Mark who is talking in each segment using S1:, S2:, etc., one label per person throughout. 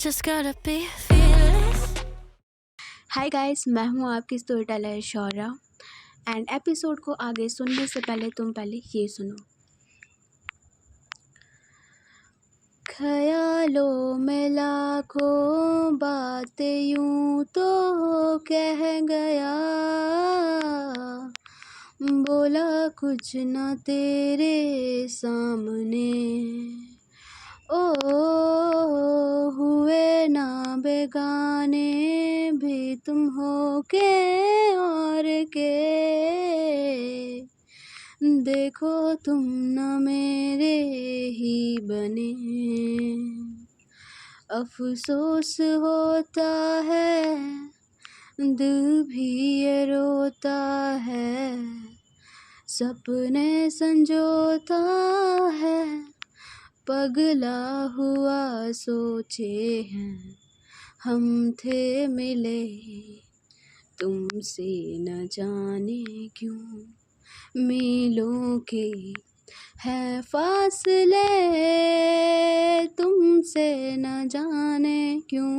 S1: just gotta be fearless.
S2: Hi guys, मैं हूँ आपकी story teller Shaurya and episode को आगे सुनने से पहले तुम पहले ये सुनो। ख्यालों में लाखों बातें यूं तो कह गया, बोला कुछ ना तेरे सामने। ओ हुए ना बेगाने भी तुम हो के और के, देखो तुम न मेरे ही बने। अफसोस होता है, दिल भी ये रोता है, सपने संजोता है, पगला हुआ सोचे हैं हम थे मिले, तुमसे न जाने क्यों मीलों के है फासले, तुमसे न जाने क्यों।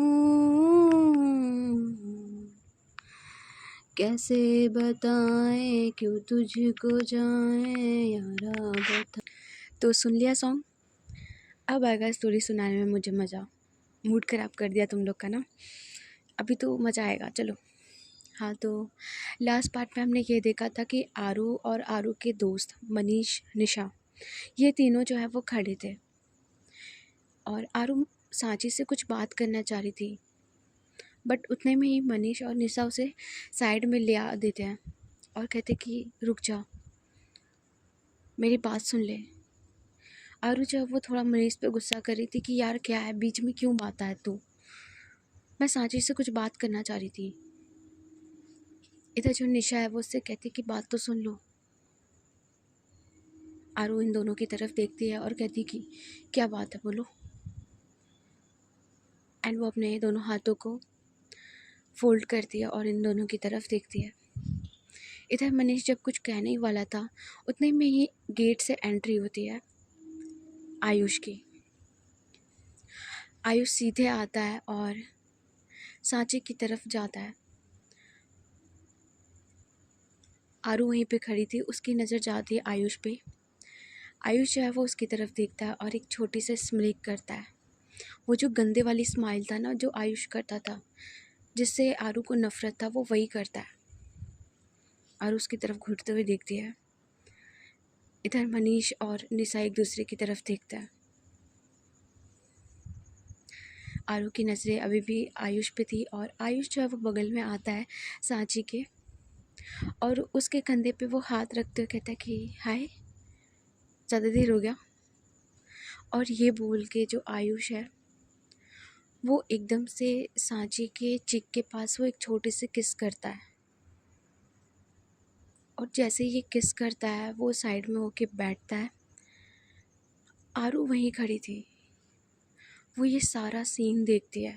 S2: कैसे बताएं क्यों तुझको जाएं यारा बता। तो सुन लिया सॉन्ग, अब आएगा स्टोरी सुनाने में मुझे मज़ा। मूड ख़राब कर दिया तुम लोग का ना, अभी तो मज़ा आएगा। चलो हाँ, तो लास्ट पार्ट में हमने ये देखा था कि आरू और आरू के दोस्त मनीष, निशा, ये तीनों जो है वो खड़े थे और आरू सांची से कुछ बात करना चाह रही थी, बट उतने में ही मनीष और निशा उसे साइड में ले आ देते हैं और कहते कि रुक जा, मेरी बात सुन ले। आरू जो है वो थोड़ा मनीष पे गुस्सा कर रही थी कि यार क्या है, बीच में क्यों आता है तू, मैं सांची से कुछ बात करना चाह रही थी। इधर जो निशा है वो उससे कहती कि बात तो सुन लो। आरू इन दोनों की तरफ देखती है और कहती कि क्या बात है, बोलो। एंड वो अपने दोनों हाथों को फोल्ड करती है और इन दोनों की तरफ देखती है। इधर मनीष जब कुछ कहने ही वाला था, उतने में ही गेट से एंट्री होती है आयुष की। आयुष सीधे आता है और सांची की तरफ जाता है। आरू वहीं पे खड़ी थी, उसकी नज़र जाती है आयुष पे। आयुष जो है वो उसकी तरफ देखता है और एक छोटी सी स्मिल करता है। वो जो गंदे वाली स्माइल था ना, जो आयुष करता था, जिससे आरू को नफरत था, वो वही करता है। आरू उसकी तरफ घूरते हुए देखती है। इधर मनीष और निशा एक दूसरे की तरफ देखता है। आरू की नज़रें अभी भी आयुष पे थी और आयुष जो है वो बगल में आता है सांची के और उसके कंधे पे वो हाथ रखते हुए कहता है कि हाय, ज़्यादा देर हो गया। और ये बोल के जो आयुष है वो एकदम से सांची के चिक के पास वो एक छोटे से किस करता है और जैसे ये किस करता है वो साइड में होके बैठता है। आरू वहीं खड़ी थी, वो ये सारा सीन देखती है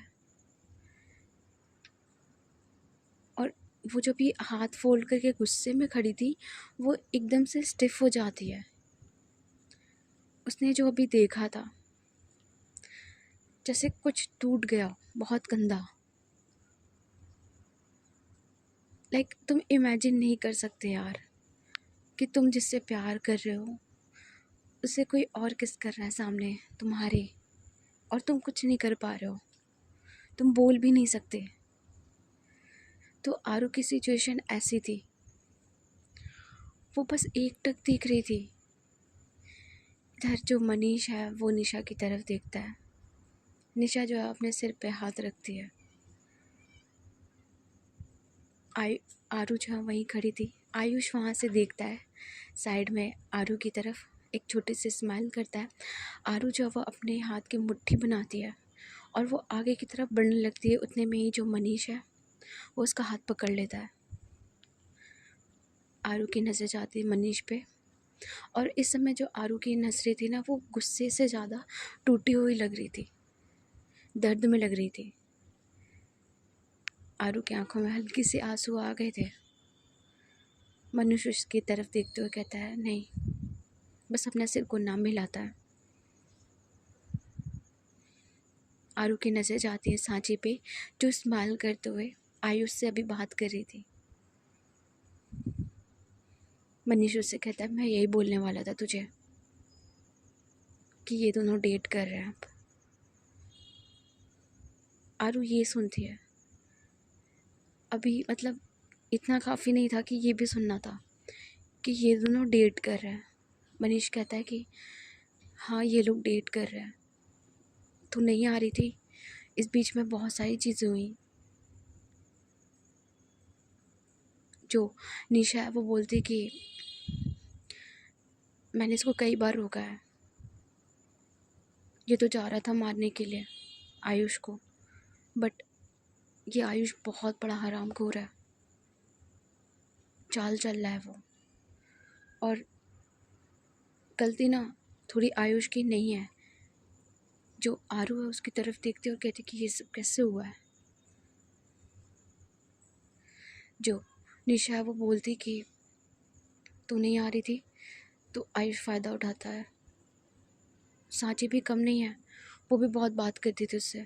S2: और वो जो भी हाथ फोल्ड करके गुस्से में खड़ी थी वो एकदम से स्टिफ हो जाती है। उसने जो अभी देखा था जैसे कुछ टूट गया, बहुत गंदा। लाइक तुम इमेजिन नहीं कर सकते यार कि तुम जिससे प्यार कर रहे हो उसे कोई और किस कर रहा है सामने तुम्हारे, और तुम कुछ नहीं कर पा रहे हो, तुम बोल भी नहीं सकते। तो आरू की सिचुएशन ऐसी थी, वो बस एकटक देख रही थी। इधर जो मनीष है वो निशा की तरफ देखता है। निशा जो है अपने सिर पे हाथ रखती है। आरू जो है वहीं खड़ी थी। आयुष वहाँ से देखता है साइड में आरू की तरफ, एक छोटी सी स्माइल करता है। आरू जो है वो अपने हाथ की मुट्ठी बनाती है और वो आगे की तरफ बढ़ने लगती है। उतने में ही जो मनीष है वो उसका हाथ पकड़ लेता है। आरू की नज़र जाती है मनीष पे और इस समय जो आरू की नज़रें थी ना वो गुस्से से ज़्यादा टूटी हुई लग रही थी, दर्द में लग रही थी। आरू की आंखों में हल्की से आंसू आ गए थे। मनुष्य उसकी तरफ देखते हुए कहता है नहीं, बस अपने सिर को नाम मिलाता है। आरू की नज़र जाती है सांची पे, जो स्माइल करते हुए आयुष से अभी बात कर रही थी। मनीष उससे कहता है, मैं यही बोलने वाला था तुझे कि ये दोनों डेट कर रहे हैं अब। आरू ये सुनती है। अभी मतलब इतना काफ़ी नहीं था कि ये भी सुनना था कि ये दोनों डेट कर रहे हैं। मनीष कहता है कि हाँ, ये लोग डेट कर रहे हैं। तू नहीं आ रही थी, इस बीच में बहुत सारी चीज़ें हुई। जो निशा है वो बोलती कि मैंने इसको कई बार रोका है, ये तो जा रहा था मारने के लिए आयुष को, बट ये आयुष बहुत बड़ा हरामखोर है, चाल चल रहा है वो। और गलती ना थोड़ी आयुष की नहीं है। जो आरू है उसकी तरफ देखती है और कहती कि ये सब कैसे हुआ है। जो निशा है वो बोलती कि तू नहीं आ रही थी तो आयुष फ़ायदा उठाता है। सांची भी कम नहीं है, वो भी बहुत बात करती थी उससे।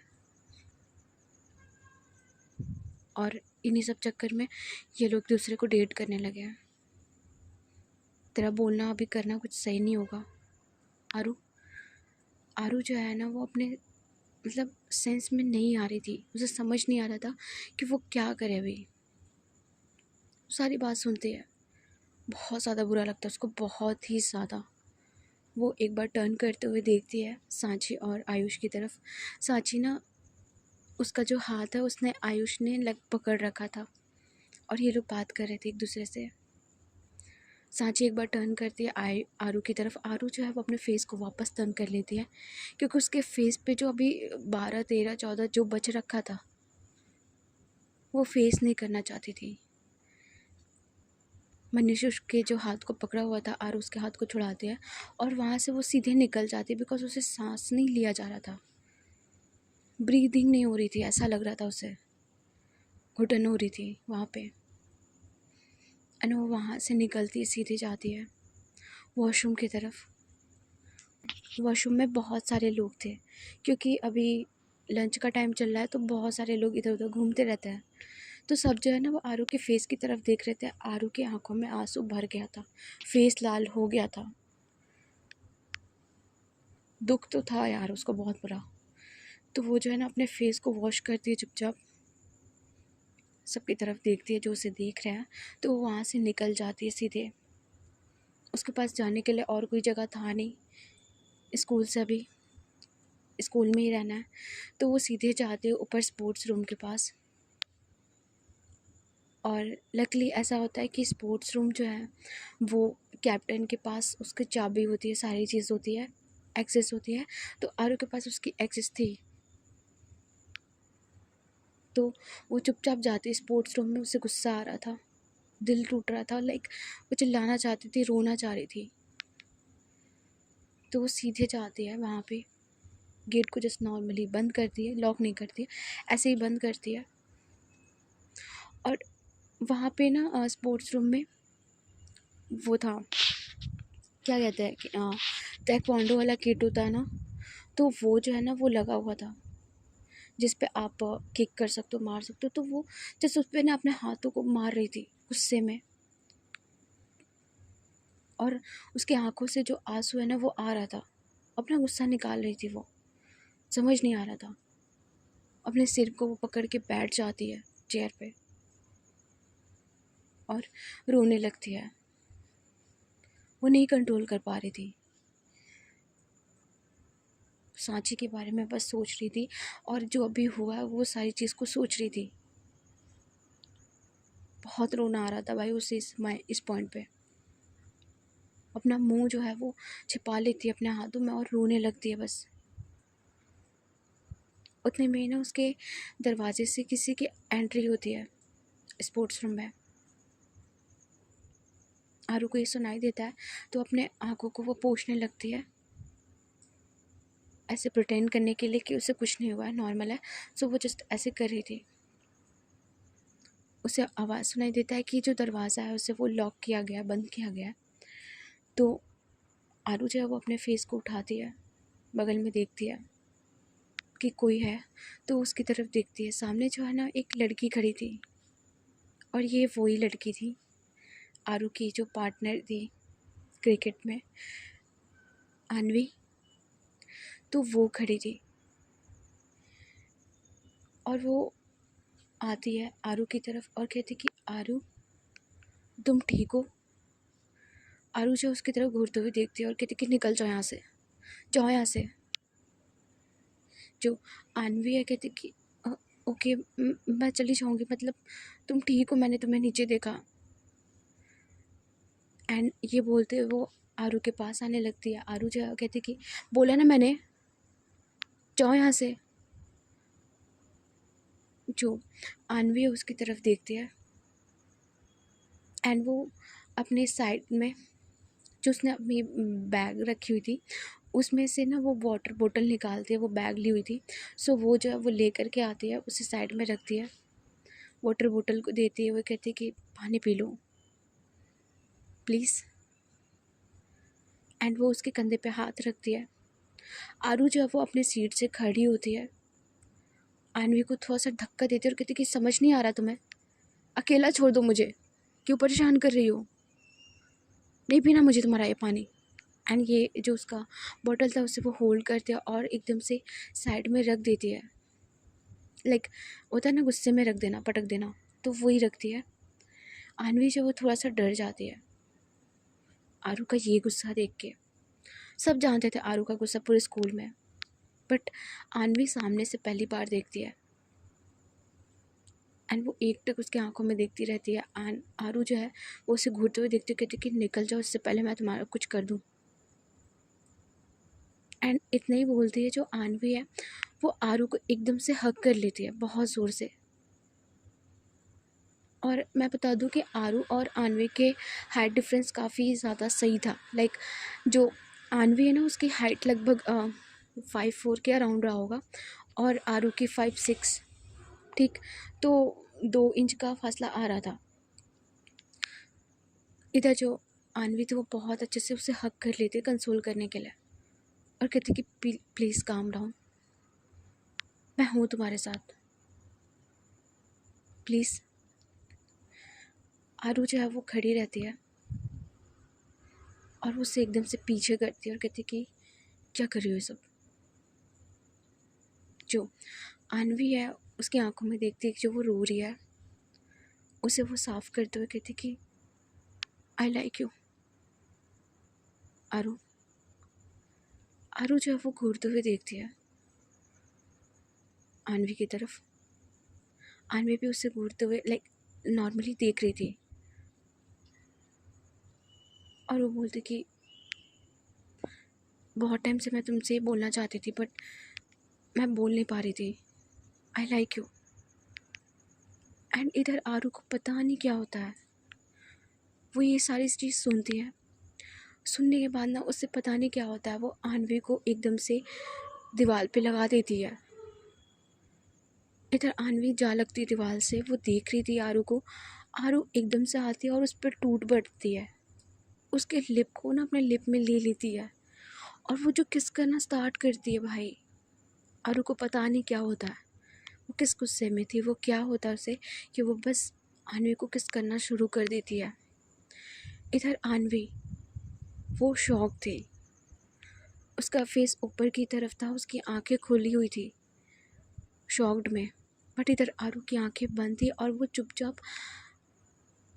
S2: और इन्हीं सब चक्कर में ये लोग दूसरे को डेट करने लगे हैं। तेरा बोलना अभी करना कुछ सही नहीं होगा आरू। आरू जो है ना वो अपने मतलब सेंस में नहीं आ रही थी, उसे समझ नहीं आ रहा था कि वो क्या करे अभी। सारी बात सुनती है, बहुत ज़्यादा बुरा लगता है उसको, बहुत ही ज़्यादा। वो एक बार टर्न करते हुए देखती है सांची और आयुष की तरफ। सांची ना उसका जो हाथ है उसने आयुष ने लग पकड़ रखा था और ये लोग बात कर रहे थे एक दूसरे से। सांची एक बार टर्न करती है आरू की तरफ। आरू जो है वो अपने फेस को वापस टर्न कर लेती है क्योंकि उसके फेस पे जो अभी 12, 13, 14 जो बच रखा था वो फेस नहीं करना चाहती थी। मनीष उसके जो हाथ को पकड़ा हुआ था, आरू उसके हाथ को छुड़ाती है और वहाँ से वो सीधे निकल जाती है बिकॉज उसे सांस नहीं लिया जा रहा था, ब्रीदिंग नहीं हो रही थी, ऐसा लग रहा था उसे, घुटन हो रही थी वहाँ पे। एंड वो वहाँ से निकलती सीधे जाती है वॉशरूम की तरफ। वॉशरूम में बहुत सारे लोग थे क्योंकि अभी लंच का टाइम चल रहा है तो बहुत सारे लोग इधर उधर घूमते रहते हैं। तो सब जो है ना वो आरू के फेस की तरफ देख रहे थे। आरू की आंखों में आंसू भर गया था, फेस लाल हो गया था। दुख तो था यार उसको बहुत बुरा। तो वो जो है ना अपने फेस को वॉश करती है चुपचाप, सबकी तरफ देखती है जो उसे देख रहे हैं। तो वो वहाँ से निकल जाती है सीधे। उसके पास जाने के लिए और कोई जगह था नहीं, स्कूल से अभी स्कूल में ही रहना है। तो वो सीधे जाते हैं ऊपर स्पोर्ट्स रूम के पास। और लकीली ऐसा होता है कि स्पोर्ट्स रूम जो है वो कैप्टन के पास उसकी चाबी होती है, सारी चीज़ होती है, एक्सेस होती है। तो आरू के पास उसकी एक्सेस थी तो वो चुपचाप जाती स्पोर्ट्स रूम में। उसे गुस्सा आ रहा था, दिल टूट रहा था, लाइक वो चिल्लाना चाहती थी, रोना चाह रही थी। तो वो सीधे जाती है वहाँ पे, गेट को जस्ट नॉर्मली बंद करती है, लॉक नहीं करती है, ऐसे ही बंद करती है। और वहाँ पे ना स्पोर्ट्स रूम में वो था, क्या कहते हैं कि ताइक्वांडो वाला किट होता है ना, तो वो जो है ना वो लगा हुआ था जिस पे आप किक कर सकते हो, मार सकते हो। तो वो जैसे उस पर ना अपने हाथों को मार रही थी गुस्से में, और उसकी आंखों से जो आंसू है ना वो आ रहा था, अपना गुस्सा निकाल रही थी वो, समझ नहीं आ रहा था। अपने सिर को वो पकड़ के बैठ जाती है चेयर पे और रोने लगती है। वो नहीं कंट्रोल कर पा रही थी, सांची के बारे में बस सोच रही थी और जो अभी हुआ है वो सारी चीज़ को सोच रही थी। बहुत रोना आ रहा था भाई उसे इस पॉइंट पे। अपना मुंह जो है वो छिपा लेती है अपने हाथों में और रोने लगती है बस। उतने में ना उसके दरवाजे से किसी की एंट्री होती है स्पोर्ट्स रूम में। आरू को ये सुनाई देता है तो अपने आँखों को वो पोंछने लगती है, ऐसे प्रिटेंड करने के लिए कि उसे कुछ नहीं हुआ है, नॉर्मल है। सो वो जस्ट ऐसे कर रही थी। उसे आवाज़ सुनाई देता है कि जो दरवाज़ा है उसे वो लॉक किया गया, बंद किया गया। तो आरू जो है वो अपने फेस को उठाती है, बगल में देखती है कि कोई है, तो उसकी तरफ देखती है। सामने जो है ना एक लड़की खड़ी थी, और ये वही लड़की थी आरू की जो पार्टनर थी क्रिकेट में, अन्वी। तो वो खड़ी थी और वो आती है आरू की तरफ और कहती कि आरू तुम ठीक हो। आरू जो उसकी तरफ घूरते हुए देखती है और कहती कि निकल जाओ यहाँ से, जाओ यहाँ से। जो अन्वी है कहती कि ओके मैं चली जाऊँगी, मतलब तुम ठीक हो, मैंने तुम्हें नीचे देखा। एंड ये बोलते हुए वो आरू के पास आने लगती है। आरू जो कहती कि बोला ना मैंने, जाओ यहाँ से। जो अन्वी है उसकी तरफ देखती है एंड वो अपने साइड में जो उसने अपनी बैग रखी हुई थी उसमें से ना वो वाटर बोतल निकालती है, वो बैग ली हुई थी। सो वो जो है वो ले करके आती है, उसे साइड में रखती है, वाटर बोतल को देती है। वो कहती है कि पानी पी लो प्लीज़। एंड वो उसके कंधे पे हाथ रखती है। आरू जो है वो अपनी सीट से खड़ी होती है, अन्वी को थोड़ा सा धक्का देती है और कहती है कि समझ नहीं आ रहा तुम्हें, अकेला छोड़ दो मुझे, क्यों परेशान कर रही हो, नहीं पीना मुझे तुम्हारा ये पानी। एंड ये जो उसका बॉटल था उसे वो होल्ड करती है और एकदम से साइड में रख देती है। लाइक होता है ना गुस्से में रख देना, पटक देना, तो वही रखती है। अन्वी जो वो थोड़ा सा डर जाती है आरू का ये गुस्सा देख के। सब जानते थे आरू का गुस्सा पूरे स्कूल में, बट अन्वी सामने से पहली बार देखती है एंड वो एकटक उसकी आंखों में देखती रहती है। एंड आरू जो है वो उसे घूरते हुए देखती, कहती कि निकल जाओ, इससे पहले मैं तुम्हारा कुछ कर दूँ। एंड इतना ही बोलती है। जो अन्वी है वो आरू को एकदम से हग कर लेती है बहुत ज़ोर से। और मैं बता दूं कि आरू और अन्वी के हाइट डिफरेंस काफ़ी ज़्यादा सही था। लाइक जो अन्वी है ना उसकी हाइट लगभग 5'4" के अराउंड रहा होगा और आरू की 5'6", ठीक। तो 2 इंच का फासला आ रहा था। इधर जो अन्वी थी वो बहुत अच्छे से उसे हग कर लेती है कंसोल करने के लिए और कहती कि प्लीज़ काम डाउन, मैं हूँ तुम्हारे साथ, प्लीज़। आरू जो है वो खड़ी रहती है और वो उससे एकदम से पीछे करती है और कहती कि क्या कर रही हो ये सब। जो अन्वी है उसकी आंखों में देखती है कि जो वो रो रही है, उसे वो साफ करते हुए कहती कि आई लाइक यू आरू। आरू जो है वो घूरते हुए देखती है अन्वी की तरफ। अन्वी भी उससे घूरते हुए लाइक नॉर्मली देख रही थी और वो बोलती कि बहुत टाइम से मैं तुमसे ये बोलना चाहती थी बट मैं बोल नहीं पा रही थी, आई लाइक यू। एंड इधर आरू को पता नहीं क्या होता है, वो ये सारी चीज़ सुनती है। सुनने के बाद ना उससे पता नहीं क्या होता है, वो अन्वी को एकदम से दीवार पे लगा देती है। इधर अन्वी जा लगती है दीवार से, वो देख रही थी आरू को। आरू एकदम से आती है और उस पर टूट पड़ती है, उसके लिप को ना अपने लिप में ले लेती है और वो जो किस करना स्टार्ट करती है। भाई आरू को पता नहीं क्या होता है, वो किस गुस्से में थी, वो क्या होता है उसे कि वो बस अन्वी को किस करना शुरू कर देती है। इधर अन्वी वो शॉक थी, उसका फेस ऊपर की तरफ था, उसकी आंखें खुली हुई थी शॉक्ड में। बट इधर आरू की आंखें बंद थी और वो चुपचाप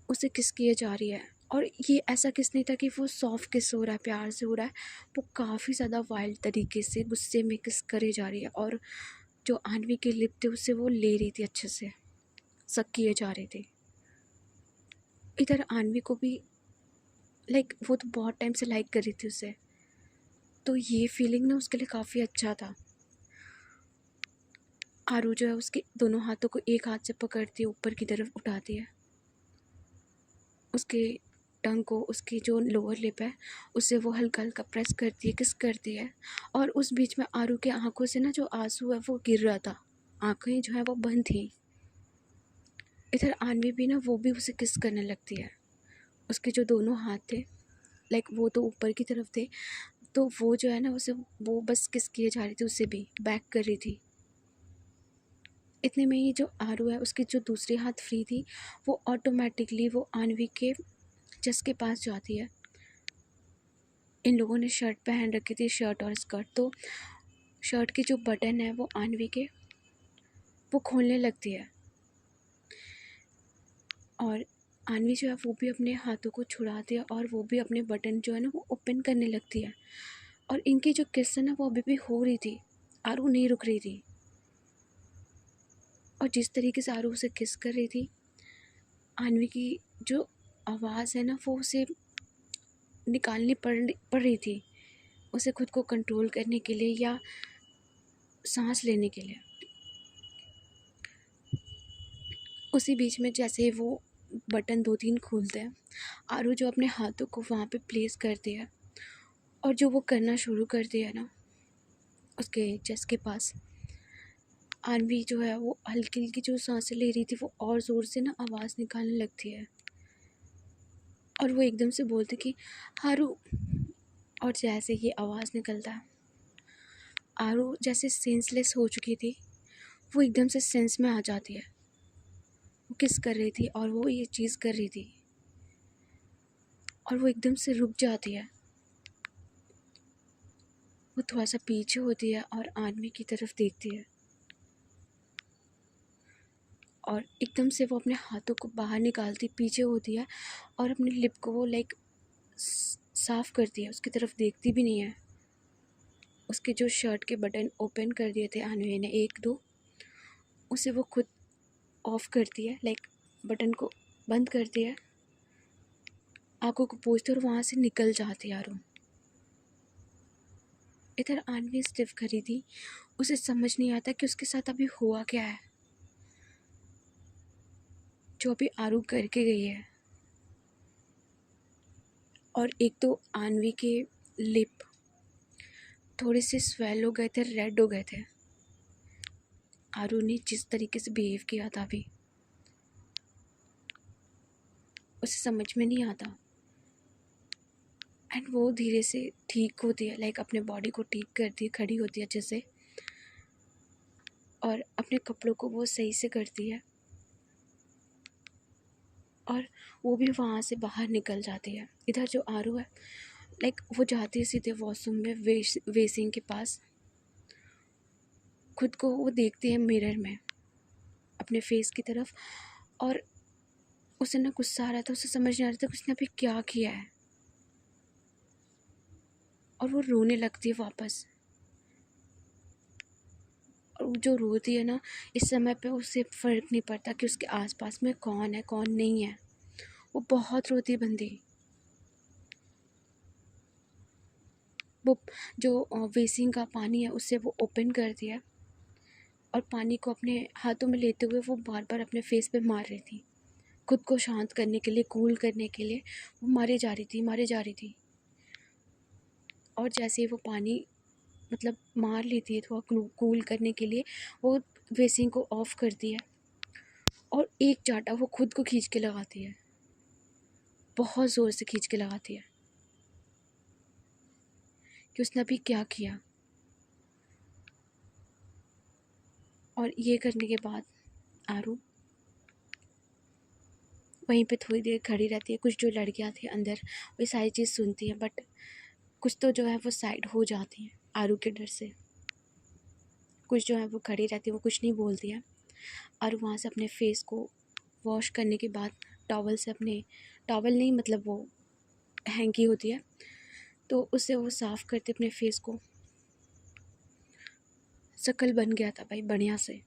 S2: उसे किस किए जा रही है। और ये ऐसा किस नहीं था कि वो सॉफ्ट किस हो रहा है, प्यार से हो रहा है, वो काफ़ी ज़्यादा वाइल्ड तरीके से गुस्से में किस करे जा रही है। और जो अन्वी के लिप थे उससे वो ले रही थी, अच्छे से सक किए जा रहे थे। इधर अन्वी को भी लाइक वो तो बहुत टाइम से लाइक कर रही थी उसे, तो ये फीलिंग ना उसके लिए काफ़ी अच्छा था। आरू जो है उसके दोनों हाथों को एक हाथ से पकड़ती है, ऊपर की तरफ उठाती है, उसके टंग को, उसकी जो लोअर लिप है उससे वो हल्का हल्का प्रेस करती है, किस करती है। और उस बीच में आरू के आंखों से ना जो आंसू है वो गिर रहा था, आंखें जो है वो बंद थी। इधर अन्वी भी ना वो भी उसे किस करने लगती है, उसके जो दोनों हाथ थे लाइक वो तो ऊपर की तरफ थे, तो वो जो है ना उसे वो बस किस किए जा रही थी, उससे भी बैक कर रही थी। इतने में ही जो आरू है उसकी जो दूसरी हाथ फ्री थी वो ऑटोमेटिकली वो आन्वी के चेस्ट के पास जाती है। इन लोगों ने शर्ट पहन रखी थी, शर्ट और स्कर्ट, तो शर्ट के जो बटन है वो आन्वी के वो खोलने लगती है और आन्वी जो है वो भी अपने हाथों को छुड़ाती है और वो भी अपने बटन जो है ना वो ओपन करने लगती है। और इनकी जो किस है ना वो अभी भी हो रही थी, आरू नहीं रुक रही थी। और जिस तरीके से आरू उसे किस कर रही थी, आन्वी की जो आवाज़ है ना वो उसे निकालनी पड़ रही थी, उसे खुद को कंट्रोल करने के लिए या सांस लेने के लिए। उसी बीच में जैसे वो बटन 2-3 खोलते हैं, आरू जो अपने हाथों को वहाँ पे प्लेस करती है और जो वो करना शुरू करती है ना उसके चेस्ट के पास, आन्वी जो है वो हल्की हल्की जो सांसें ले रही थी वो और ज़ोर से ना आवाज़ निकालने लगती है और वो एकदम से बोलती कि आरू। और जैसे ही आवाज़ निकलता है, आरू जैसे सेंसलेस हो चुकी थी वो एकदम से सेंस में आ जाती है। वो किस कर रही थी और वो ये चीज़ कर रही थी और वो एकदम से रुक जाती है। वो थोड़ा सा पीछे होती है और आन्वी की तरफ देखती है और एकदम से वो अपने हाथों को बाहर निकालती पीछे होती है और अपने लिप को वो लाइक साफ़ करती है, उसकी तरफ देखती भी नहीं है। उसके जो शर्ट के बटन ओपन कर दिए थे आन्वी ने 1-2, उसे वो खुद ऑफ करती है, लाइक बटन को बंद करती है, आंखों को पोंछती है और वहाँ से निकल जाती है आरू। इधर आन्वी स्टिफ खड़ी थी, उसे समझ नहीं आता कि उसके साथ अभी हुआ क्या है, जो अभी आरू करके गई है। और एक तो आन्वी के लिप थोड़े से स्वेल हो गए थे, रेड हो गए थे, आरू ने जिस तरीके से बिहेव किया था अभी, उसे समझ में नहीं आता। एंड वो धीरे से ठीक होती है, लाइक अपने बॉडी को ठीक करती है, खड़ी होती है अच्छे से और अपने कपड़ों को वो सही से करती है और वो भी वहाँ से बाहर निकल जाती है। इधर जो आरू है, लाइक वो जाती है सीधे वॉशरूम में, वेसिंग के पास, खुद को वो देखती है मिरर में अपने फेस की तरफ और उसे ना गुस्सा आ रहा था, उसे समझ नहीं आ रहा था कि उसने अभी क्या किया है और वो रोने लगती है वापस। और वो जो रोती है ना, इस समय पे उसे फ़र्क नहीं पड़ता कि उसके आसपास में कौन है कौन नहीं है, वो बहुत रोती बंदी। वो जो वेसिंग का पानी है उससे वो ओपन कर दिया और पानी को अपने हाथों में लेते हुए वो बार बार अपने फेस पे मार रही थी, खुद को शांत करने के लिए, कूल करने के लिए वो मारे जा रही थी। और जैसे ही वो पानी मतलब मार लेती है थोड़ा कूल करने के लिए, वो वेसिंग को ऑफ करती है और एक चाटा वो खुद को खींच के लगाती है, बहुत ज़ोर से खींच के लगाती है कि उसने अभी क्या किया। और ये करने के बाद आरू वहीं पे थोड़ी देर खड़ी रहती है। कुछ जो लड़कियां थी अंदर वो सारी चीज़ सुनती हैं, बट कुछ तो जो है वो साइड हो जाती हैं आरू के डर से। कुछ जो है वो खड़ी रहती है, वो कुछ नहीं बोलती है। आरू वहाँ से अपने फेस को वॉश करने के बाद टॉवल से अपने, टॉवल नहीं मतलब वो हैंकी होती है, तो उससे वो साफ़ करते अपने फेस को। शक्ल बन गया था भाई, बढ़िया से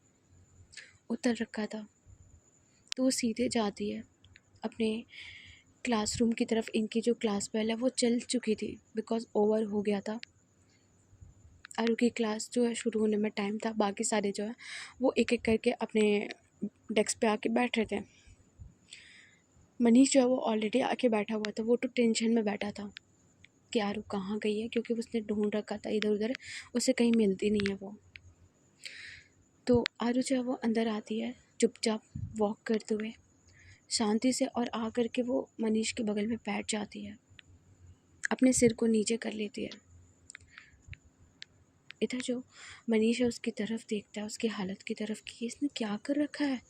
S2: उतर रखा था। तो वो सीधे जाती है अपने क्लासरूम की तरफ। इनकी जो क्लास बेल है वो चल चुकी थी बिकॉज़ ओवर हो गया था। आरू की क्लास जो है शुरू होने में टाइम था, बाकी सारे जो है वो एक एक करके अपने डेस्क पे आके बैठ रहे थे। मनीष जो है वो ऑलरेडी आके बैठा हुआ था, वो तो टेंशन में बैठा था कि आरू कहाँ गई है, क्योंकि उसने ढूंढ रखा था इधर उधर, उसे कहीं मिलती नहीं है वो। तो आरू जो है वो अंदर आती है चुपचाप वॉक करते हुए शांति से, और आ कर के वो मनीष के बगल में बैठ जाती है, अपने सिर को नीचे कर लेती है। इधर जो मनीष है उसकी तरफ देखता है, उसकी हालत की तरफ कि इसने क्या कर रखा है।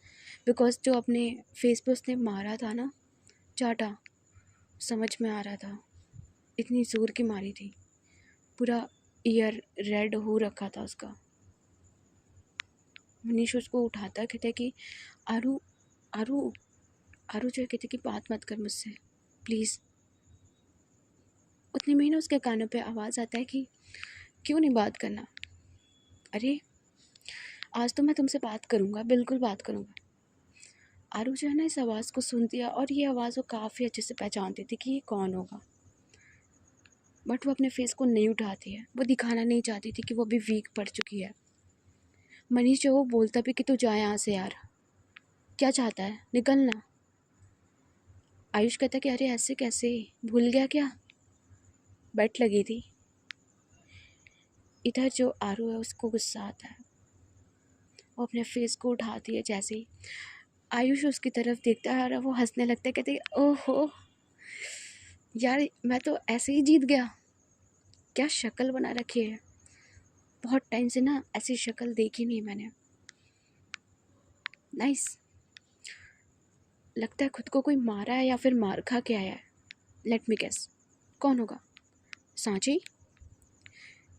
S2: बिकॉज जो अपने फेस पे उसने मारा था ना चाटा, समझ में आ रहा था, इतनी जोर की मारी थी, पूरा ईयर रेड हो रखा था उसका। मनीष उसको उठाता है, कहता है कि आरू आरू आरू जो है कहते कि बात मत कर मुझसे प्लीज़। उतने में ही ना उसके कानों पे आवाज़ आता है कि क्यों नहीं बात करना। अरे आज तो मैं तुमसे बात करूँगा, बिल्कुल बात करूँगा। आरू जो है ना इस आवाज़ को सुनती है और ये आवाज़ वो काफ़ी अच्छे से पहचानती थी कि ये कौन होगा, बट वो अपने फेस को नहीं उठाती है, वो दिखाना नहीं चाहती थी कि वो अभी वीक पड़ चुकी है। मनीष जो वो बोलता भी कि तू जा यहाँ से यार, क्या चाहता है, निकलना। आयुष कहता कि अरे ऐसे कैसे, भूल गया क्या, बेट लगी थी। इधर जो आरू है उसको गुस्सा आता है, वो अपने फेस को उठाती है। जैसे ही आयुष उसकी तरफ देखता है और वो हंसने लगता है, कहते ओहो यार मैं तो ऐसे ही जीत गया, क्या शक्ल बना रखी है, बहुत टाइम से ना ऐसी शक्ल देखी नहीं मैंने। नाइस, लगता है खुद को कोई मारा है या फिर मार खा के आया है। लेट मी गेस, कौन होगा, सांची?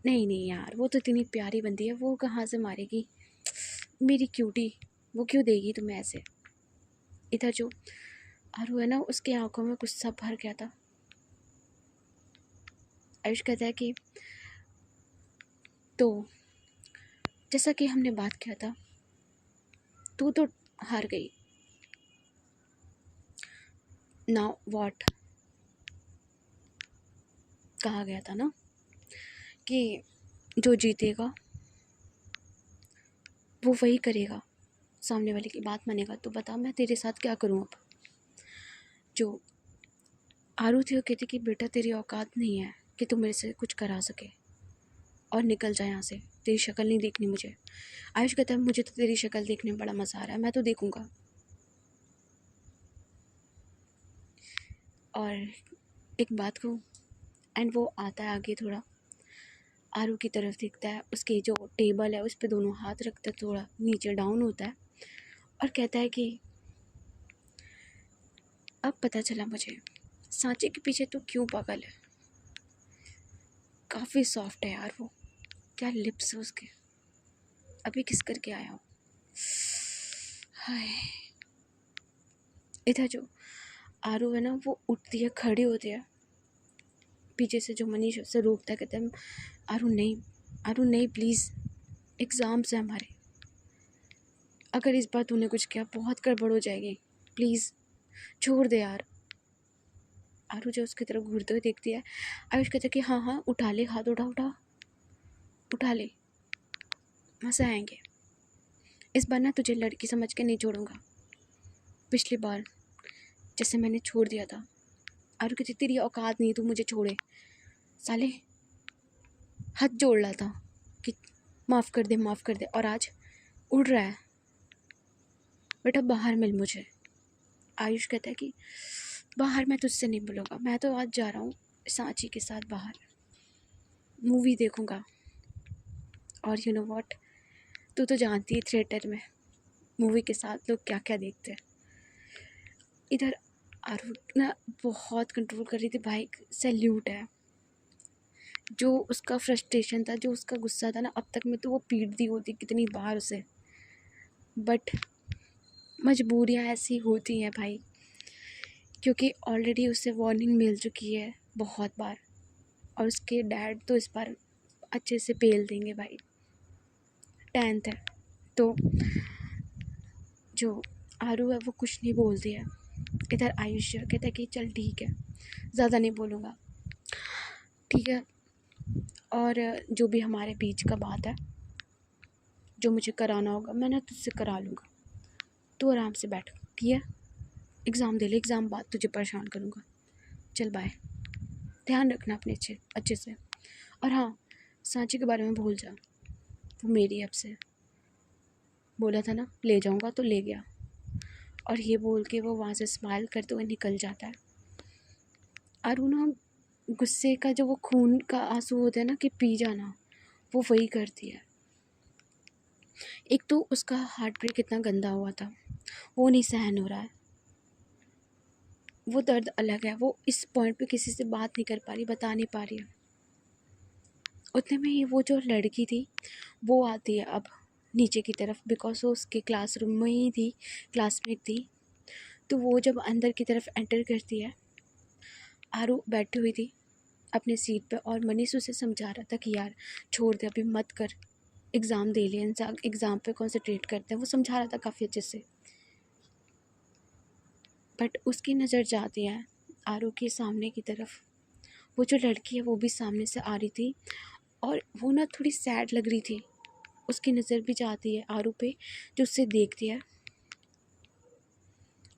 S2: नहीं नहीं यार, वो तो इतनी प्यारी बंदी है, वो कहाँ से मारेगी मेरी क्यूटी, वो क्यों देगी तुम्हें ऐसे। इधर जो आरू है ना उसकी आंखों में गुस्सा भर गया था। आयुष कहता है कि तो जैसा कि हमने बात किया था, तू तो हार गई, नाउ व्हाट। कहा गया था ना कि जो जीतेगा वो वही करेगा, सामने वाले की बात मानेगा। तो बता मैं तेरे साथ क्या करूं अब। जो आरू थी वो कहती कि बेटा तेरी औकात नहीं है कि तू मेरे से कुछ करा सके, और निकल जा यहाँ से, तेरी शक्ल नहीं देखनी मुझे। आयुष कहता है मुझे तो तेरी शक्ल देखने में बड़ा मज़ा आ रहा है, मैं तो देखूंगा। और एक बात कहूँ, एंड वो आता है आगे थोड़ा, आरू की तरफ देखता है, उसकी जो टेबल है उस पर दोनों हाथ रखता है, थोड़ा नीचे डाउन होता है और कहता है कि अब पता चला मुझे सांचे के पीछे तो क्यों पागल है। काफ़ी सॉफ्ट है यार वो, क्या लिप्स है उसके, अभी किस करके आया हूँ। हाय। इधर जो आरू है ना वो उठती है, खड़ी होती है, पीछे से जो मनीष उसे रोकता है, कहता है आरू नहीं प्लीज़, एग्ज़ाम्स है हमारे, अगर इस बार तूने कुछ किया बहुत गड़बड़ हो जाएगी, प्लीज़ छोड़ दे यार। आरू जो उसकी तरफ घूरते हुए देखती है। आयुष कहता है कि हाँ हाँ उठा ले, हाथ उठा ले, मज़े आएंगे। इस बार ना तुझे लड़की समझ के नहीं छोड़ूंगा, पिछली बार जैसे मैंने छोड़ दिया था। आरू कहती तेरी औकात नहीं, तू मुझे छोड़े, साले हाथ जोड़ रहा था कि माफ़ कर दे, और आज उड़ रहा है, बेटा बाहर मिल मुझे। आयुष कहता है कि बाहर मैं तुझसे नहीं मिलूँगा, मैं तो आज जा रहा हूँ सांची के साथ बाहर, मूवी देखूँगा। और यू नो व्हाट, तू तो जानती है थिएटर में मूवी के साथ लोग क्या क्या देखते हैं। इधर आरू ना बहुत कंट्रोल कर रही थी, भाई सैल्यूट है। जो उसका फ्रस्ट्रेशन था, जो उसका गुस्सा था ना, अब तक में तो वो पीटती होती कितनी बार उसे, बट मजबूरियाँ ऐसी होती हैं भाई, क्योंकि ऑलरेडी उसे वार्निंग मिल चुकी है बहुत बार, और उसके डैड तो इस बार अच्छे से पेल देंगे भाई, 10th है। तो जो आरू है वो कुछ नहीं बोलती है। इधर आयुष कहता है कि चल ठीक है, ज़्यादा नहीं बोलूँगा, ठीक है, और जो भी हमारे बीच का बात है, जो मुझे कराना होगा मैं ना तुझसे करा लूँगा, तू आराम से बैठ, ठीक है, एग्ज़ाम दे ले, एग्ज़ाम बाद तुझे परेशान करूँगा, चल बाय, ध्यान रखना अपने अच्छे से। और हाँ, सांची के बारे में भूल जा, वो मेरी अब से, बोला था ना ले जाऊँगा तो ले गया। और ये बोल के वो वहाँ से स्माइल करते हुए निकल जाता है। और ना गुस्से का जो वो खून का आंसू होता है ना कि पी जाना, वो वही करती है। एक तो उसका हार्ट ब्रेक इतना गंदा हुआ था, वो नहीं सहन हो रहा है, वो दर्द अलग है, वो इस पॉइंट पे किसी से बात नहीं कर पा रही, बता नहीं पा रही है। उतने में ही वो जो लड़की थी वो आती है अब नीचे की तरफ, बिकॉज वो उसके क्लासरूम में ही थी, क्लासमेट थी। तो वो जब अंदर की तरफ एंटर करती है, आरू बैठी हुई थी अपने सीट पे और मनीष उसे समझा रहा था कि यार छोड़ दे, अभी मत कर, एग्ज़ाम दे लिया, इंसान एग्ज़ाम पे कंसंट्रेट करते हैं, वो समझा रहा था काफ़ी अच्छे से। बट उसकी नज़र जाती है आरू के सामने की तरफ, वो जो लड़की है वो भी सामने से आ रही थी और वो ना थोड़ी सैड लग रही थी। उसकी नज़र भी जाती है आरू पे, जो उससे देखती है।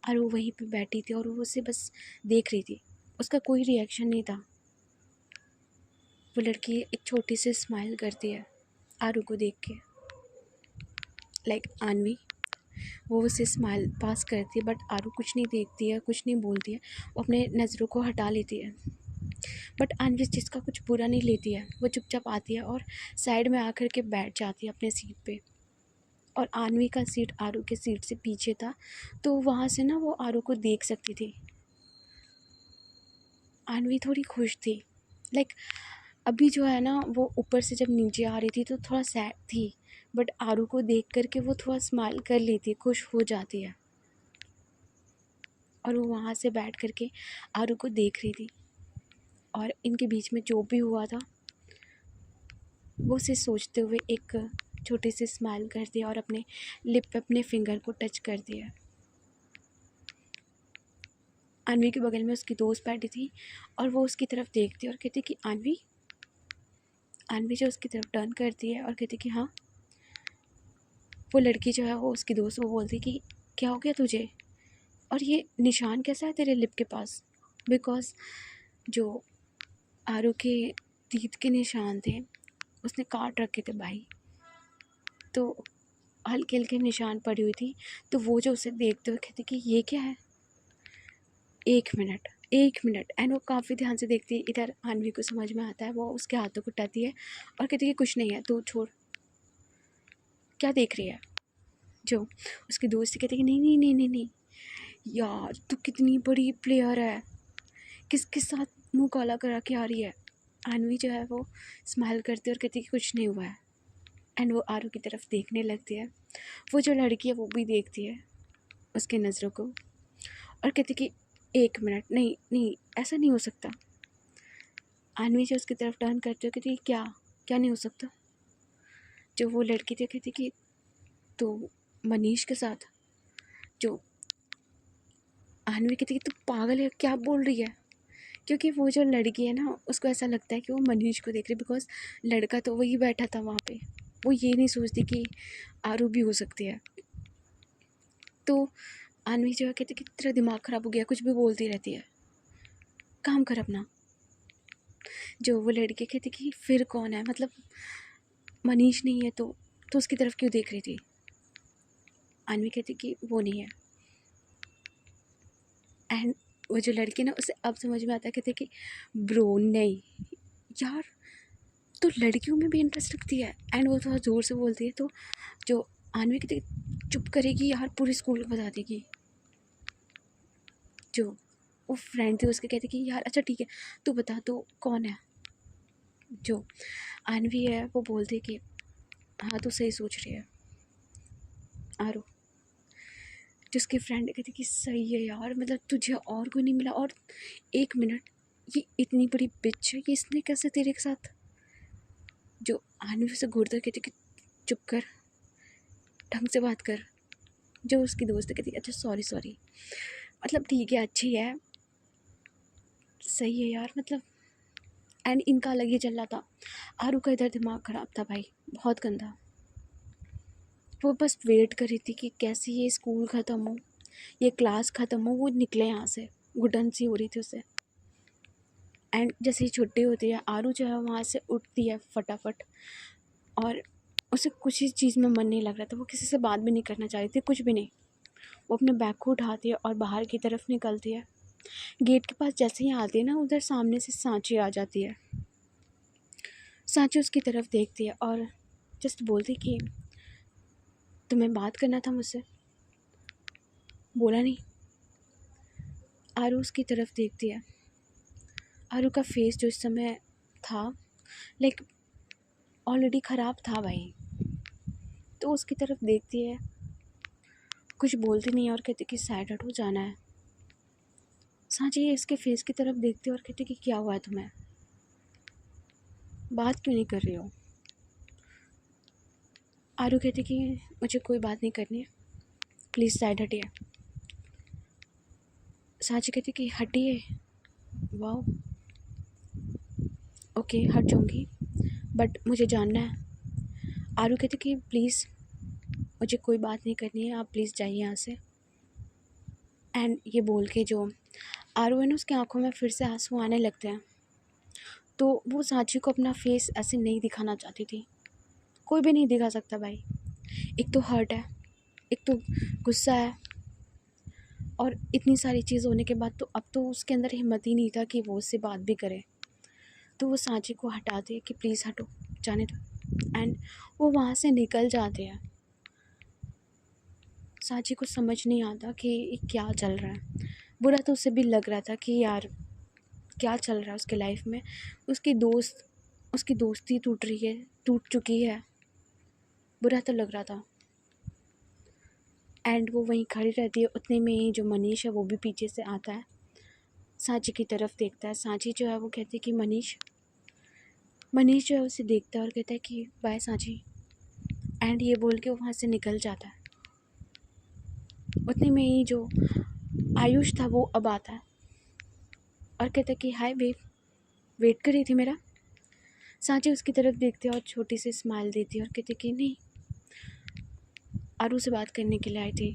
S2: आरू वहीं पे बैठी थी और वो उसे बस देख रही थी, उसका कोई रिएक्शन नहीं था। वो लड़की एक छोटी सी स्माइल करती है आरू को देख के, लाइक आन्वी। वो उसे स्माइल पास करती है बट आरू कुछ नहीं देखती है, कुछ नहीं बोलती है, वो अपने नज़रों को हटा लेती है। बट आन्वी इस चीज़ का कुछ बुरा नहीं लेती है, वो चुपचाप आती है और साइड में आकर के बैठ जाती है अपने सीट पे। और आन्वी का सीट आरू के सीट से पीछे था, तो वहाँ से ना वो आरू को देख सकती थी। आन्वी थोड़ी खुश थी, लाइक अभी जो है ना वो ऊपर से जब नीचे आ रही थी तो थोड़ा सैड थी, बट आरू को देख करके वो थोड़ा स्माइल कर लेती है, खुश हो जाती है। और वो वहाँ से बैठ करके आरू को देख रही थी और इनके बीच में जो भी हुआ था वो उसे सोचते हुए एक छोटी सी स्माइल कर दिया और अपने लिप पे अपने फिंगर को टच कर दिया। आन्वी के बगल में उसकी दोस्त बैठी थी और वो उसकी तरफ देखती और कहती कि आन्वी। आन्वी जो उसकी तरफ टर्न करती है और कहती कि हाँ। वो लड़की जो है वो उसकी दोस्त वो बोलती कि क्या हो गया तुझे, और ये निशान कैसा है तेरे लिप के पास, बिकॉज जो आरू के तीत के निशान थे उसने काट रखे थे भाई, तो हल्के हल्के निशान पड़ी हुई थी। तो वो जो उसे देखते हुए कहती कि ये क्या है, 1 मिनट 1 मिनट। एंड वो काफ़ी ध्यान से देखती है, इधर आन्वी को समझ में आता है, वो उसके हाथों को उठाती है और कहती है कि कुछ नहीं है, तू छोड़, क्या देख रही है। जो उसकी दोस्त कहती है कि नहीं नहीं नहीं नहीं नहीं यार, तू कितनी बड़ी प्लेयर है, किसके साथ मुंह काला करा के आ रही है। आन्वी जो है वो स्माइल करती है और कहती है कि कुछ नहीं हुआ है। एंड वो आरू की तरफ देखने लगती है। वो जो लड़की है वो भी देखती है उसके नज़रों को और कहती कि 1 मिनट, नहीं नहीं ऐसा नहीं हो सकता। आन्वी जो उसकी तरफ टर्न करती है कहती क्या क्या नहीं हो सकता। जो वो लड़की थी कहती कि तो मनीष के साथ। जो आन्वी कहती कि तू पागल है, क्या बोल रही है। क्योंकि वो जो लड़की है ना उसको ऐसा लगता है कि वो मनीष को देख रही, बिकॉज लड़का तो वही बैठा था वहाँ पे। वो ये नहीं सोचती कि आरू भी हो सकती है। तो आन्वी जो है कहती कि तेरा दिमाग ख़राब हो गया, कुछ भी बोलती रहती है, काम कर अपना। जो वो लड़की कहती कि फिर कौन है, मतलब मनीष नहीं है तो उसकी तरफ क्यों देख रही थी। आन्वी कहती कि वो नहीं है। एंड वो जो लड़की ना उसे अब समझ में आता है, कहते कि ब्रो नहीं यार, तो लड़कियों में भी इंटरेस्ट रखती है। एंड वो थोड़ा ज़ोर से बोलती है, तो जो आन्वी कहती चुप करेगी यार, पूरे स्कूल को बता देगी। जो वो फ्रेंड थी उसके कहती कि यार अच्छा ठीक है तू बता तो कौन है। जो आन्वी है वो बोलती है कि हाँ तू सही सोच रही है आरू। जिसकी फ्रेंड कहती कि सही है यार, मतलब तुझे और कोई नहीं मिला, और 1 मिनट, ये इतनी बड़ी बिच है, ये इसने कैसे तेरे के साथ। जो आन्वी से घूरता कहती कि चुप कर, ढंग से बात कर। जो उसकी दोस्त कहती अच्छा सॉरी सॉरी, मतलब ठीक है अच्छी है, सही है यार, मतलब। एंड इनका अलग ही चल रहा था। आरू का इधर दिमाग ख़राब था भाई, बहुत गंदा। वो बस वेट कर रही थी कि कैसे ये स्कूल ख़त्म हो, ये क्लास ख़त्म हो, वो निकले यहाँ से। घुटन सी हो रही थी उसे। एंड जैसे ही छुट्टी होती है आरू जो है वहाँ से उठती है फटाफट, और उसे कुछ ही चीज़ में मन नहीं लग रहा था, वो किसी से बात भी नहीं करना चाह रही थी, कुछ भी नहीं। वो अपने बैग को उठाती है और बाहर की तरफ निकलती है। गेट के पास जैसे ही आती है ना, उधर सामने से सांची आ जाती है। सांची उसकी तरफ देखती है और जस्ट बोलती कि तुम्हें बात करना था मुझसे, बोला नहीं। आरू उसकी तरफ देखती है। आरू का फेस जो इस समय था लाइक ऑलरेडी ख़राब था भाई। तो उसकी तरफ देखती है, कुछ बोलती नहीं है और कहती कि सैड हट हो जाना है। सांची इसके फेस की तरफ देखती है और कहती कि क्या हुआ है तुम्हें, बात क्यों नहीं कर रही हो। आरू कहती कि मुझे कोई बात नहीं करनी है, प्लीज़ साइड हटिए। सांची कहती कि हटिए। वाओ, ओके हट जाऊँगी, बट मुझे जानना है। आरू कहती कि प्लीज़ मुझे कोई बात नहीं करनी है, आप प्लीज़ जाइए यहाँ से। एंड ये बोल के जो आरू है ना, उसकी आंखों में फिर से आंसू आने लगते हैं। तो वो सांची को अपना फेस ऐसे नहीं दिखाना चाहती थी। कोई भी नहीं दिखा सकता भाई, एक तो हर्ट है, एक तो गुस्सा है, और इतनी सारी चीज़ होने के बाद तो अब तो उसके अंदर हिम्मत ही नहीं था कि वो उससे बात भी करे। तो वो सांची को हटाती है कि प्लीज़ हटो, जाने दो। एंड वो वहाँ से निकल जाते हैं। सांची को समझ नहीं आता कि क्या चल रहा है। बुरा तो उसे भी लग रहा था कि यार क्या चल रहा है उसके लाइफ में। उसकी दोस्ती टूट चुकी है। बुरा तो लग रहा था। एंड वो वहीं खड़ी रहती है। उतने में ही जो मनीष है वो भी पीछे से आता है, सांची की तरफ देखता है। सांची जो है वो कहती है कि मनीष जो है उसे देखता है और कहता है कि बाय सांची। एंड ये बोल के वो वहाँ से निकल जाता है। उतने में ही जो आयुष था वो अब आता है और कहता है कि हाय बेब, वेट कर रही थी मेरा। सांची उसकी तरफ देखती है और छोटी सी स्माइल देती है और कहती कि नहीं, आरू से बात करने के लिए आई थी,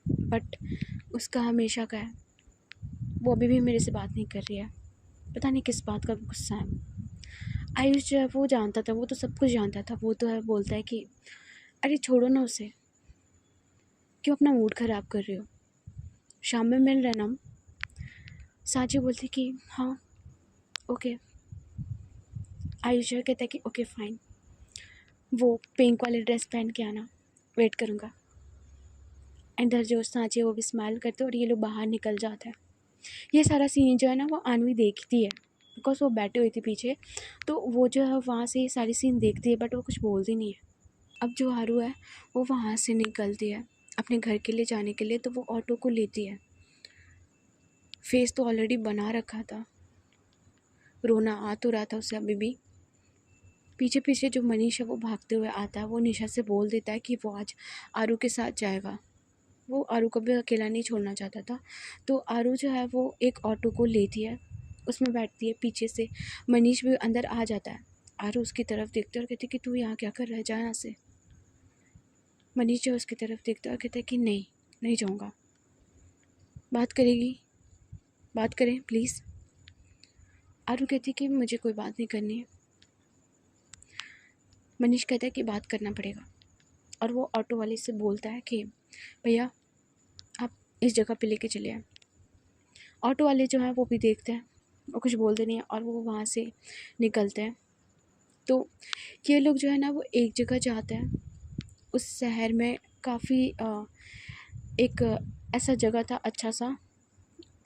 S2: बट उसका हमेशा का है, वो अभी भी मेरे से बात नहीं कर रही है, पता नहीं किस बात का गुस्सा है। आयुष जो है वो जानता था, वो तो सब कुछ जानता था। वो तो है बोलता है कि अरे छोड़ो ना उसे, क्यों अपना मूड ख़राब कर रहे हो, शाम में मिल रहे ना हम। सांची बोलती कि हाँ ओके। आयुष जो कहता है कि ओके फाइन, वो पिंक वाली ड्रेस पहन के आना, वेट करूँगा। इधर जो सांची है वो भी स्माइल करते और ये लोग बाहर निकल जाते हैं। ये सारा सीन जो है ना वो अनवी देखती है, बिकॉज वो बैठी हुई थी पीछे। तो वो जो है वहाँ से ये सारी सीन देखती है, बट वो कुछ बोलती नहीं है। अब जो आरू है वो वहाँ से निकलती है अपने घर के लिए जाने के लिए। तो वो ऑटो को लेती है। फेस तो ऑलरेडी बना रखा था, रोना आ तो रहा था उसे अभी भी। पीछे पीछे जो मनीष है वो भागते हुए आता है। वो निशा से बोल देता है कि वो आज आरू के साथ जाएगा। वो आरू को भी अकेला नहीं छोड़ना चाहता था। तो आरू जो है वो एक ऑटो को लेती है, उसमें बैठती है। पीछे से मनीष भी अंदर आ जाता है। आरू उसकी तरफ देखते और कहती कि तू यहाँ क्या कर रहा है, जा यहाँ से। मनीष जो उसकी तरफ देखता और कहता है कि नहीं जाऊँगा। बात करेगी, बात करें प्लीज़। आरू कहती कि मुझे कोई बात नहीं करनी है। मनीष कहता है कि बात करना पड़ेगा। और वो ऑटो वाले से बोलता है कि भैया आप इस जगह पे लेके चले आए। ऑटो वाले जो हैं वो भी देखते हैं, वो कुछ बोलते नहीं हैं और वो वहाँ से निकलते हैं। तो ये लोग जो है ना वो एक जगह जाते हैं। उस शहर में काफ़ी एक ऐसा जगह था, अच्छा सा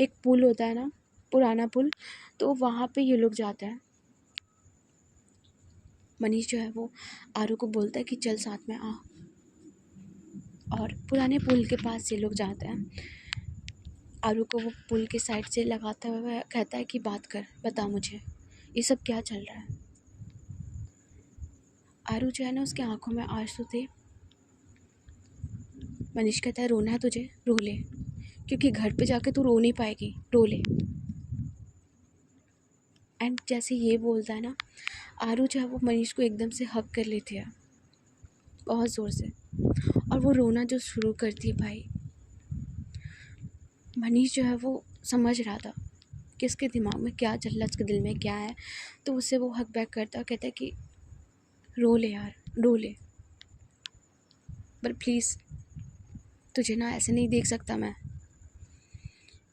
S2: एक पुल होता है ना, पुराना पुल। तो वहाँ पे ये लोग जाते हैं। मनीष जो है वो आरू को बोलता है कि चल साथ में आ। और पुराने पुल के पास ये लोग जाते हैं। आरू को वो पुल के साइड से लगाता हुआ कहता है कि बात कर, बता मुझे ये सब क्या चल रहा है। आरू जो है ना उसकी आंखों में आंसू थे। मनीष कहता है रोना है तुझे, रो ले, क्योंकि घर पे जाके तू रो नहीं पाएगी, रो ले। एंड जैसे ये बोलता है ना, आरू जो है वो मनीष को एकदम से हग कर लेती है बहुत ज़ोर से। और वो रोना जो शुरू करती है भाई, मनीष जो है वो समझ रहा था कि उसके दिमाग में क्या चल रहा है, उसके दिल में क्या है। तो उससे वो हक बैक करता और कहता है कि रो ले यार, रो ले, पर प्लीज़ तुझे ना ऐसे नहीं देख सकता मैं।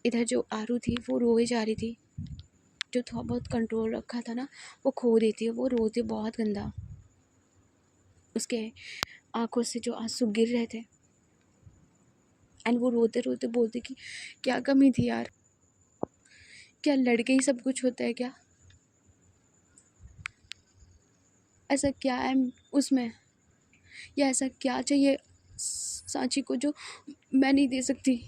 S2: इधर जो आरू थी वो रोए जा रही थी। जो थोड़ा बहुत कंट्रोल रखा था ना वो खो देती है। वो रोती बहुत गंदा, उसके आंखों से जो आंसू गिर रहे थे, एंड वो रोते रोते बोलती कि क्या कमी थी यार, क्या लड़के ही सब कुछ होता है क्या, ऐसा क्या है उसमें, या ऐसा क्या चाहिए सांची को जो मैं नहीं दे सकती।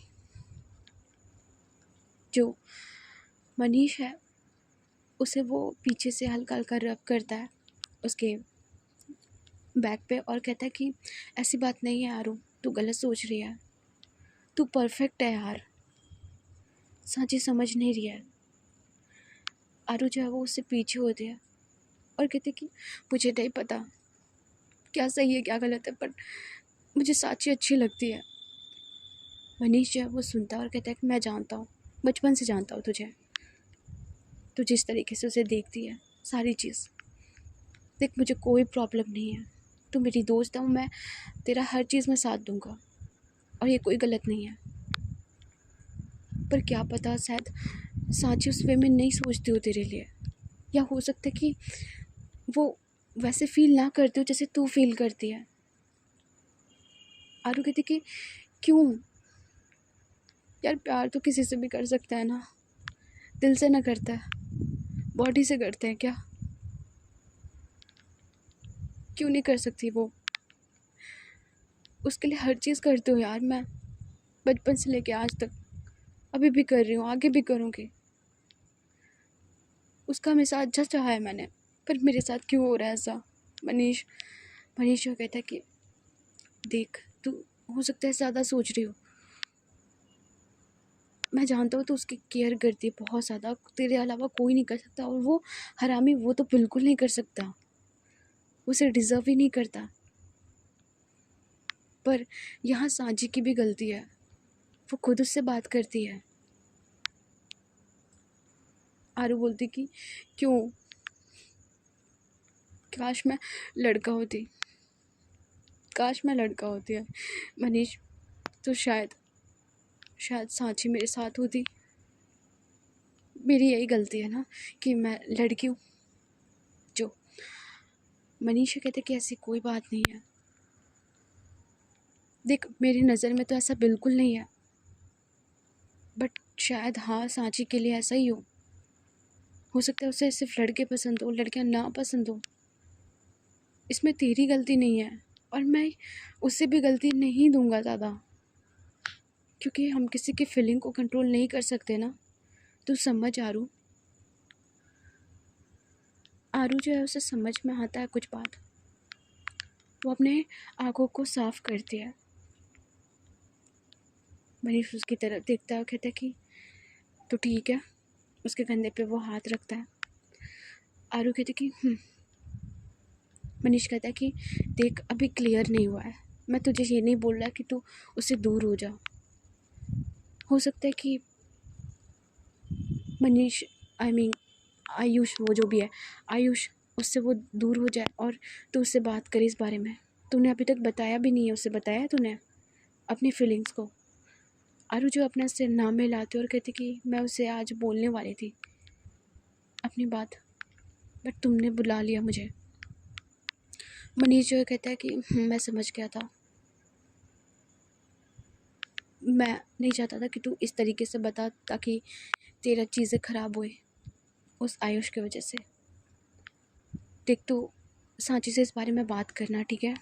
S2: जो मनीष है उसे वो पीछे से हल्का हल्का रब करता है उसके बैक पे और कहता है कि ऐसी बात नहीं है आरू, तू गलत सोच रही है, तू परफेक्ट है यार, सांची समझ नहीं रही है। आरू जो है वो उससे पीछे होती है और कहते कि मुझे नहीं पता क्या सही है क्या गलत है, पर मुझे सांची अच्छी लगती है। मनीष जो है वो सुनता है और कहता है कि मैं जानता हूँ, बचपन से जानता हूँ तुझे, तू जिस तरीके से उसे देखती है सारी चीज़। देख मुझे कोई प्रॉब्लम नहीं है, तू मेरी दोस्त है, मैं तेरा हर चीज़ में साथ दूंगा और ये कोई गलत नहीं है। पर क्या पता शायद सांची उस वे में नहीं सोचती हो तेरे लिए, या हो सकता है कि वो वैसे फील ना करती हो जैसे तू फील करती है। आरू कहती कि क्यों यार, प्यार तो किसी से भी कर सकता है ना, दिल से ना करता है, बॉडी से करते हैं क्या, क्यों नहीं कर सकती वो, उसके लिए हर चीज़ करती हूँ यार मैं, बचपन से लेके आज तक, अभी भी कर रही हूँ, आगे भी करूँगी। उसका मेरे साथ अच्छा चाहा है मैंने, पर मेरे साथ क्यों हो रहा है ऐसा। मनीष मनीष जो कहता है कि देख तू हो सकता है ज़्यादा सोच रही हो, मैं जानता हूँ तो उसकी केयर करती है बहुत ज़्यादा, तेरे अलावा कोई नहीं कर सकता, और वो हरामी वो तो बिल्कुल नहीं कर सकता, उसे डिज़र्व ही नहीं करता। पर यहाँ सांची की भी गलती है, वो खुद उससे बात करती है। आरू बोलती कि क्यों, काश मैं लड़का होती, काश मैं लड़का होती है मनीष, तो शायद सांची मेरे साथ होती। मेरी यही गलती है ना कि मैं लड़की हूँ। जो मनीषा कहते कि ऐसी कोई बात नहीं है, देख मेरी नज़र में तो ऐसा बिल्कुल नहीं है, बट शायद हाँ सांची के लिए ऐसा ही हो सकता है उसे सिर्फ लड़के पसंद हो, लड़कियाँ ना पसंद हो, इसमें तेरी गलती नहीं है, और मैं उससे भी गलती नहीं दूंगा ज़्यादा, क्योंकि हम किसी की फीलिंग को कंट्रोल नहीं कर सकते ना। तू समझ आरू, आरू जो है उसे समझ में आता है कुछ बात, वो अपने आँखों को साफ करती है। मनीष उसकी तरफ देखता है और कहता है कि तो ठीक है, उसके कंधे पे वो हाथ रखता है। आरू कहती कि मनीष कहता है कि देख अभी क्लियर नहीं हुआ है, मैं तुझे ये नहीं बोल रहा कि तू उससे दूर हो जा, हो सकता है कि मनीष आई मीन आयुष, वो जो भी है आयुष, उससे वो दूर हो जाए और तू उससे बात करे इस बारे में। तूने अभी तक बताया भी नहीं है, उससे बताया है तूने अपनी फीलिंग्स को। आरू जो अपना सिर नाम में लाती और कहती कि मैं उसे आज बोलने वाली थी अपनी बात, बट तुमने बुला लिया मुझे। मनीष जो कहता है कि मैं समझ गया था, मैं नहीं चाहता था कि तू इस तरीके से बता ताकि तेरा चीज़ें ख़राब होए उस आयुष की वजह से। देख तू सांची से इस बारे में बात करना, ठीक है,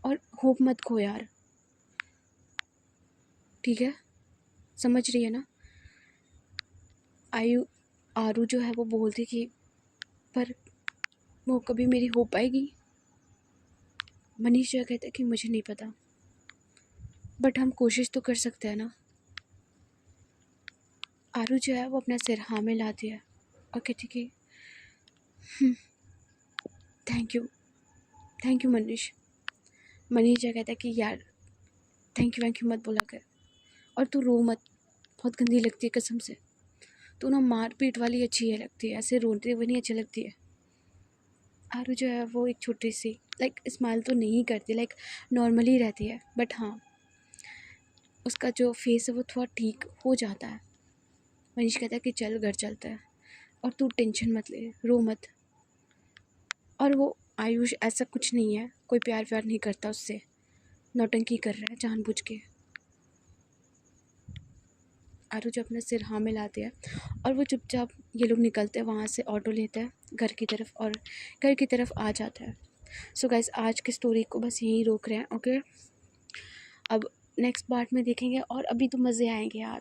S2: और होप मत खो यार, ठीक है, समझ रही है ना। आरू जो है वो बोलती कि पर वो कभी मेरी हो पाएगी। मनीष जो कहता है कि मुझे नहीं पता, बट हम कोशिश तो कर सकते हैं ना। आरू जो है वो अपना सिर हाँ में लाती है और कहती कि थैंक यू मनीष। मनीष जो कहता है कि यार थैंक यू मत बोला कर, और तू रो मत, बहुत गंदी लगती है कसम से, तू ना मार पीट वाली अच्छी है लगती है, ऐसे रोते हुए नहीं अच्छी लगती है। आरू जो है वो एक छोटी सी स्माइल तो नहीं करती, नॉर्मली रहती है, बट हाँ उसका जो फेस है वो थोड़ा ठीक हो जाता है। मनीष कहता है कि चल घर चलता है और तू टेंशन मत ले, रो मत। और वो आयुष ऐसा कुछ नहीं है, कोई प्यार व्यार नहीं करता उससे, नौटंकी कर रहा है जानबूझ के। आरुष अपना सिर हाँ मिलाते हैं और वो चुपचाप, ये लोग निकलते हैं वहाँ से, ऑटो लेता है घर की तरफ और घर की तरफ आ जाता है। सो गाइस, आज की स्टोरी को बस यहीं रोक रहे हैं, ओके। अब नेक्स्ट पार्ट में देखेंगे और अभी तो मज़े आएंगे यार,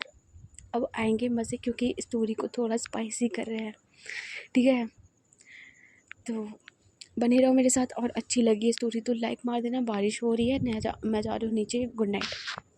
S2: अब आएंगे मज़े, क्योंकि स्टोरी को थोड़ा स्पाइसी कर रहे हैं, ठीक है। तो बने रहो मेरे साथ, और अच्छी लगी है स्टोरी तो लाइक मार देना। बारिश हो रही है, मैं जा रही हूँ नीचे। Good night.